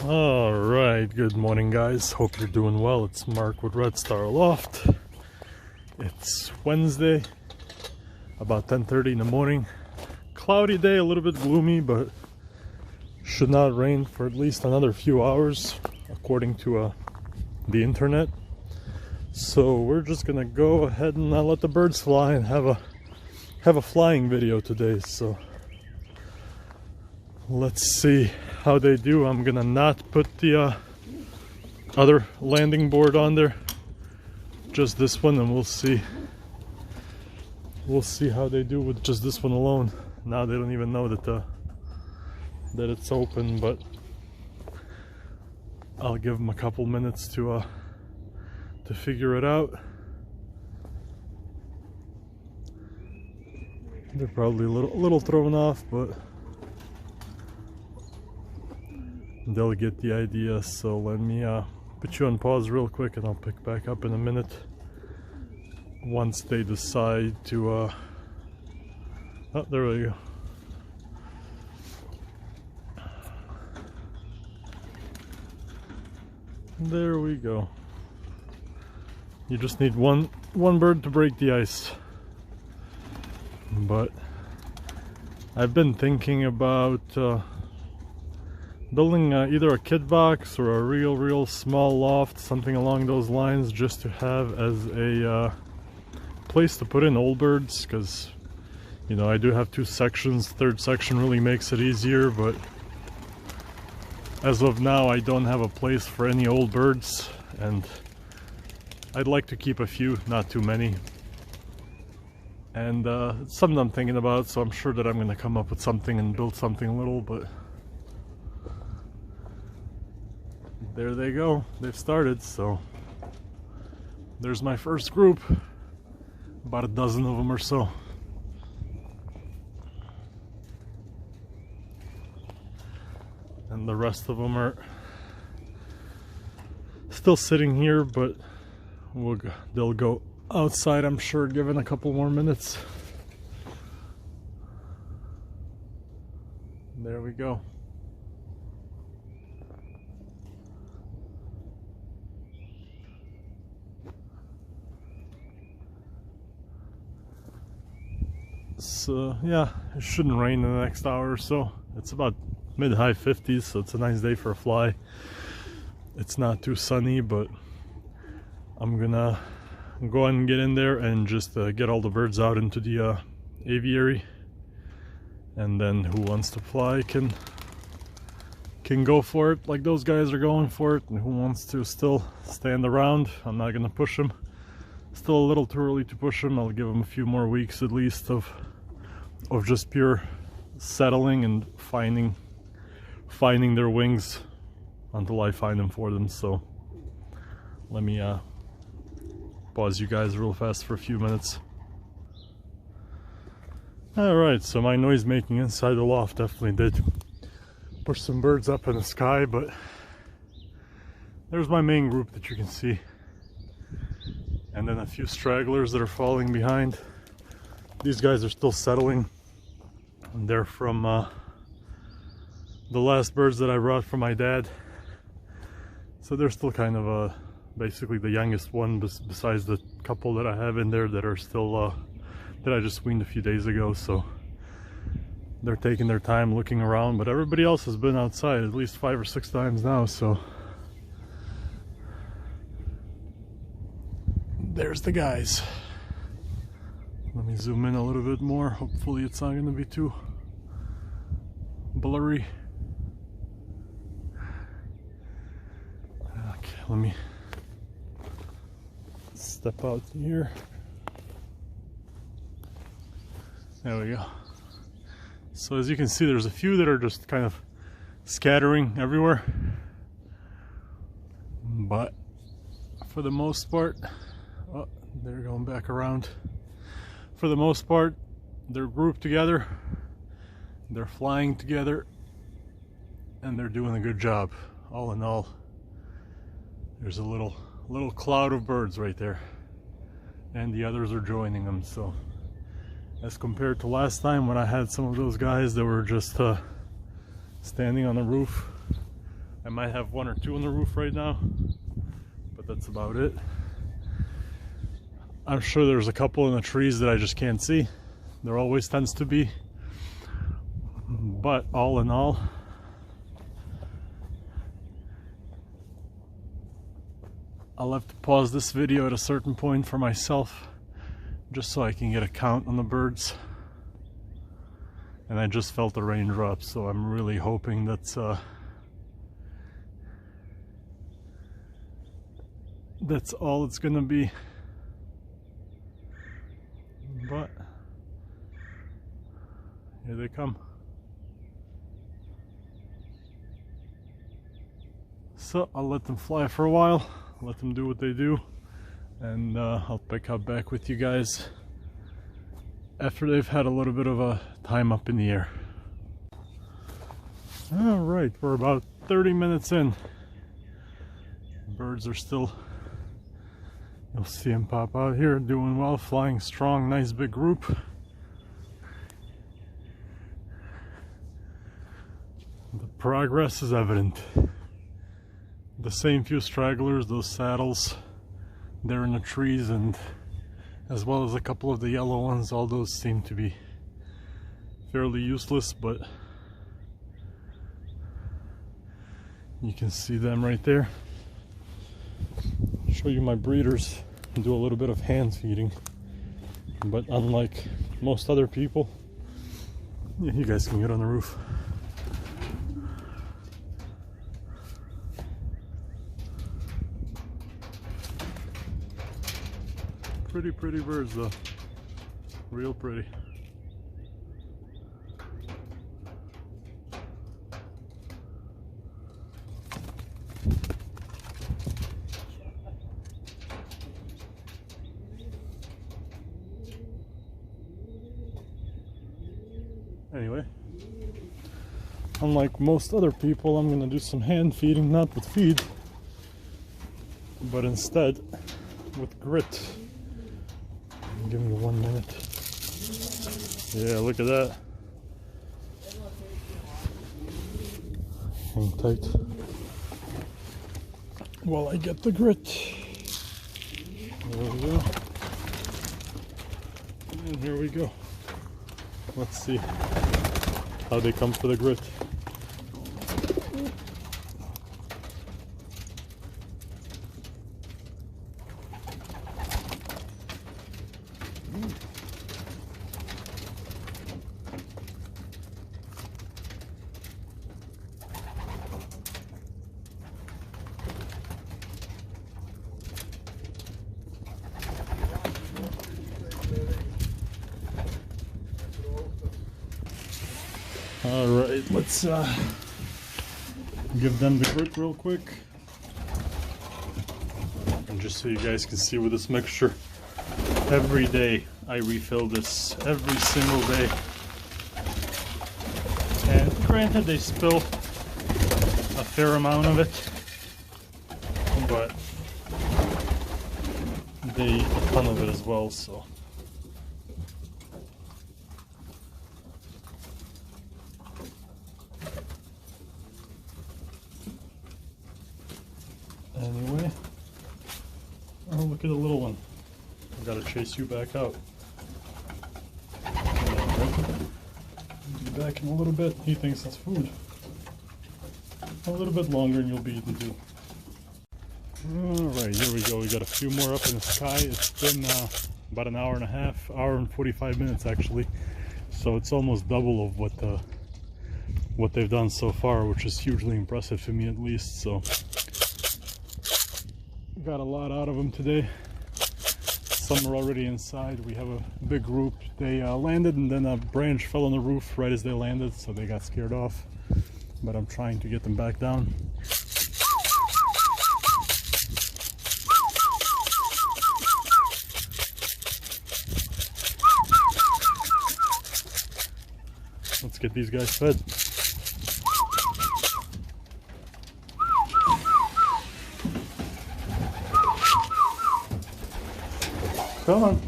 All right, good morning guys, hope you're doing well. It's Mark with Red Star Loft. It's Wednesday, about 10:30 in the morning. Cloudy day, a little bit gloomy, but should not rain for at least another few hours according to the internet. So we're just gonna go ahead and let the birds fly and have a flying video today. So let's see how they do. I'm gonna not put the other landing board on there, just this one, and we'll see how they do with just this one alone. Now they don't even know that it's open, but I'll give them a couple minutes to figure it out. They're probably a little thrown off, but they'll get the idea. So let me put you on pause real quick and I'll pick back up in a minute once they decide to oh, there we go. There we go. You just need one bird to break the ice. But I've been thinking about building either a kit box or a real small loft, something along those lines, just to have as a place to put in old birds, because you know I do have two sections. Third section really makes it easier, but as of now I don't have a place for any old birds, and I'd like to keep a few, not too many. And it's something I'm thinking about, so I'm sure that I'm going to come up with something and build something little, but there they go. They've started, so there's my first group, about a dozen of them or so. And the rest of them are still sitting here, but they'll go outside, I'm sure, given a couple more minutes. There we go. So yeah, it shouldn't rain in the next hour or so. It's about mid-high 50s, so it's a nice day for a fly. It's not too sunny, but I'm gonna go and get in there and just get all the birds out into the aviary, and then who wants to fly can go for it, like those guys are going for it, and who wants to still stand around, I'm not gonna push them. Still a little too early to push them. I'll give them a few more weeks at least of just pure settling and finding their wings until I find them for them. So let me pause you guys real fast for a few minutes. Alright, so my noise making inside the loft definitely did push some birds up in the sky, but there's my main group that you can see, and then a few stragglers that are falling behind. These guys are still settling, and they're from the last birds that I brought from my dad, so they're still kind of basically the youngest one, besides the couple that I have in there that are still that I just weaned a few days ago. So they're taking their time looking around, but everybody else has been outside at least 5 or 6 times now. So there's the guys. Let me zoom in a little bit more. Hopefully it's not going to be too blurry. Okay, let me step out here. There we go. So as you can see, there's a few that are just kind of scattering everywhere, but for the most part, oh, they're going back around. For the most part, they're grouped together, they're flying together, and they're doing a good job. All in all, there's a little cloud of birds right there, and the others are joining them. So as compared to last time when I had some of those guys that were just standing on the roof, I might have one or two on the roof right now, but that's about it. I'm sure there's a couple in the trees that I just can't see. There always tends to be. But all in all, I'll have to pause this video at a certain point for myself, just so I can get a count on the birds. And I just felt the raindrops, so I'm really hoping that's all it's gonna be. But here they come. So I'll let them fly for a while, let them do what they do, and I'll pick up back with you guys after they've had a little bit of a time up in the air. Alright, we're about 30 minutes in. Birds are still, you'll see them pop out here, doing well, flying strong, nice big group. The progress is evident. The same few stragglers, those saddles, they're in the trees, and as well as a couple of the yellow ones, all those seem to be fairly useless, but you can see them right there. I'll show you my breeders and do a little bit of hand feeding, but unlike most other people, yeah, you guys can get on the roof. Pretty birds though, real pretty. Anyway, unlike most other people, I'm gonna do some hand feeding, not with feed, but instead with grit. Give me 1 minute. Yeah, look at that. Hang tight while I get the grit. There we go. And here we go. Let's see how they come for the grit. Alright, let's give them the grit real quick. And just so you guys can see with this mixture, every day I refill this, every single day. And granted, they spill a fair amount of it, but they eat a ton of it as well, so. Anyway, oh, look at the little one. I gotta chase you back out. Be back in a little bit. He thinks that's food. A little bit longer and you'll be eaten too. Alright, here we go. We got a few more up in the sky. It's been about an hour and a half, hour and 45 minutes actually. So it's almost double of what they've done so far, which is hugely impressive to me at least. So got a lot out of them today. Some are already inside. We have a big group. They landed and then a branch fell on the roof right as they landed, so they got scared off. But I'm trying to get them back down. Let's get these guys fed. Come on.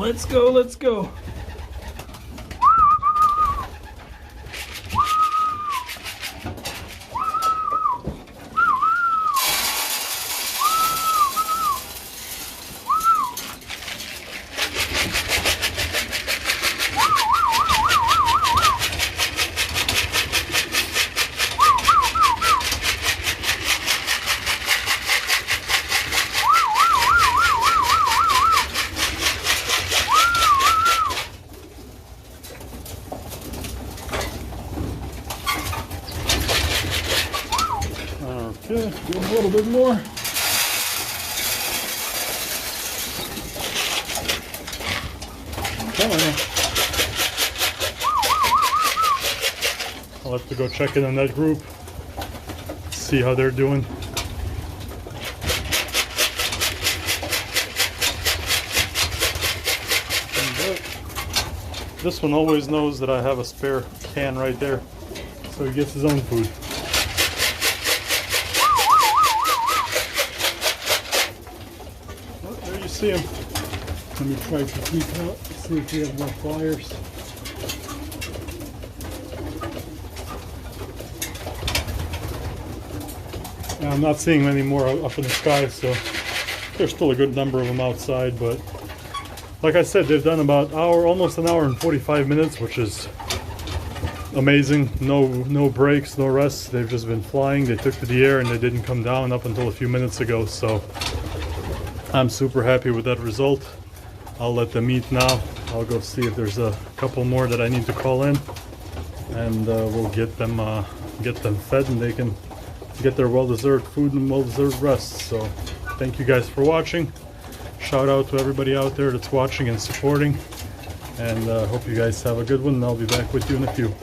Let's go, let's go. Give them a little bit more. Come on now. I'll have to go check in on that group, see how they're doing. This one always knows that I have a spare can right there, so he gets his own food. Oh, there you see him. Let me try to peek out, see if we have more flyers. Now, I'm not seeing many more up in the sky, so there's still a good number of them outside, but like I said, they've done about almost an hour and 45 minutes, which is amazing. No breaks, no rests. They've just been flying. They took to the air and they didn't come down up until a few minutes ago. So I'm super happy with that result. I'll let them eat now. I'll go see if there's a couple more that I need to call in, and we'll get them fed, and they can get their well-deserved food and well-deserved rest. So thank you guys for watching. Shout out to everybody out there that's watching and supporting, and hope you guys have a good one, and I'll be back with you in a few.